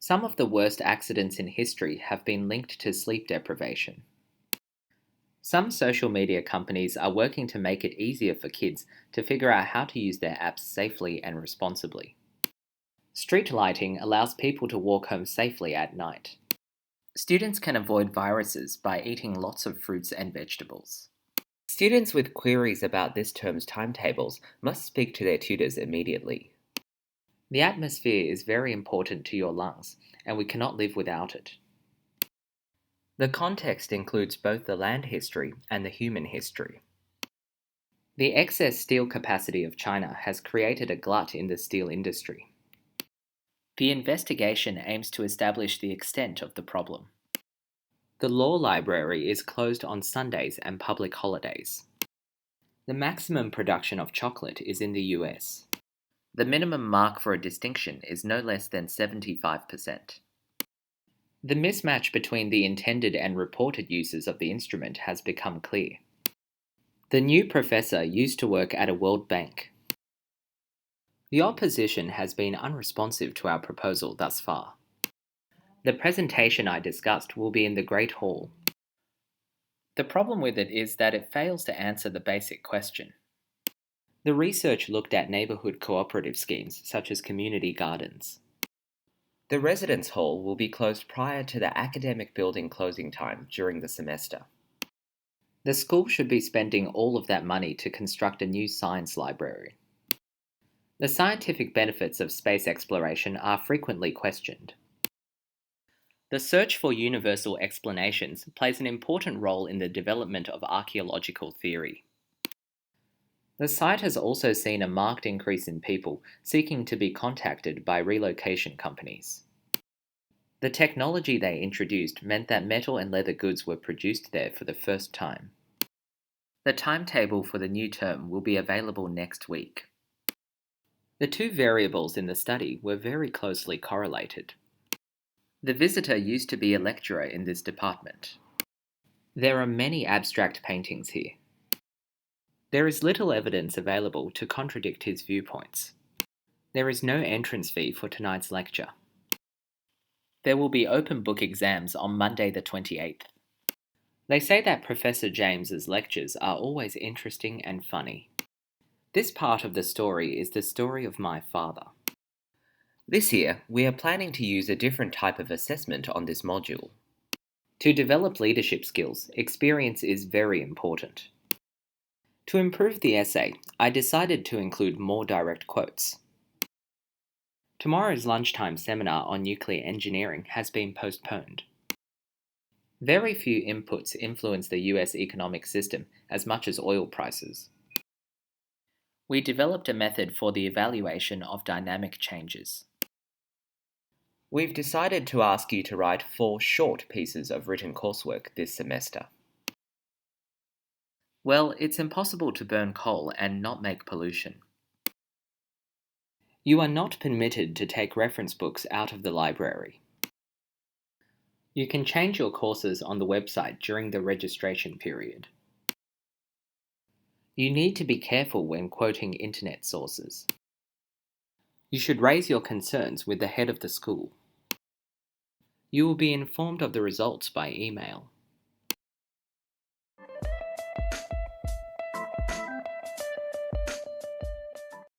Some of the worst accidents in history have been linked to sleep deprivation. Some social media companies are working to make it easier for kids to figure out how to use their apps safely and responsibly. Street lighting allows people to walk home safely at night. Students can avoid viruses by eating lots of fruits and vegetables. Students with queries about this term's timetables must speak to their tutors immediately. The atmosphere is very important to your lungs, and we cannot live without it. The context includes both the land history and the human history. The excess steel capacity of China has created a glut in the steel industry. The investigation aims to establish the extent of the problem. The law library is closed on Sundays and public holidays. The maximum production of chocolate is in the US. The minimum mark for a distinction is no less than 75%. The mismatch between the intended and reported uses of the instrument has become clear. The new professor used to work at a World Bank. The opposition has been unresponsive to our proposal thus far. The presentation I discussed will be in the Great Hall. The problem with it is that it fails to answer the basic question. The research looked at neighbourhood cooperative schemes such as community gardens. The residence hall will be closed prior to the academic building closing time during the semester. The school should be spending all of that money to construct a new science library. The scientific benefits of space exploration are frequently questioned. The search for universal explanations plays an important role in the development of archaeological theory. The site has also seen a marked increase in people seeking to be contacted by relocation companies. The technology they introduced meant that metal and leather goods were produced there for the first time. The timetable for the new term will be available next week. The two variables in the study were very closely correlated. The visitor used to be a lecturer in this department. There are many abstract paintings here. There is little evidence available to contradict his viewpoints. There is no entrance fee for tonight's lecture. There will be open book exams on Monday the 28th. They say that Professor James's lectures are always interesting and funny. This part of the story is the story of my father. This year, we are planning to use a different type of assessment on this module. To develop leadership skills, experience is very important. To improve the essay, I decided to include more direct quotes. Tomorrow's lunchtime seminar on nuclear engineering has been postponed. Very few inputs influence the US economic system as much as oil prices. We developed a method for the evaluation of dynamic changes. We've decided to ask you to write 4 short pieces of written coursework this semester. Well, it's impossible to burn coal and not make pollution. You are not permitted to take reference books out of the library. You can change your courses on the website during the registration period. You need to be careful when quoting internet sources. You should raise your concerns with the head of the school. You will be informed of the results by email.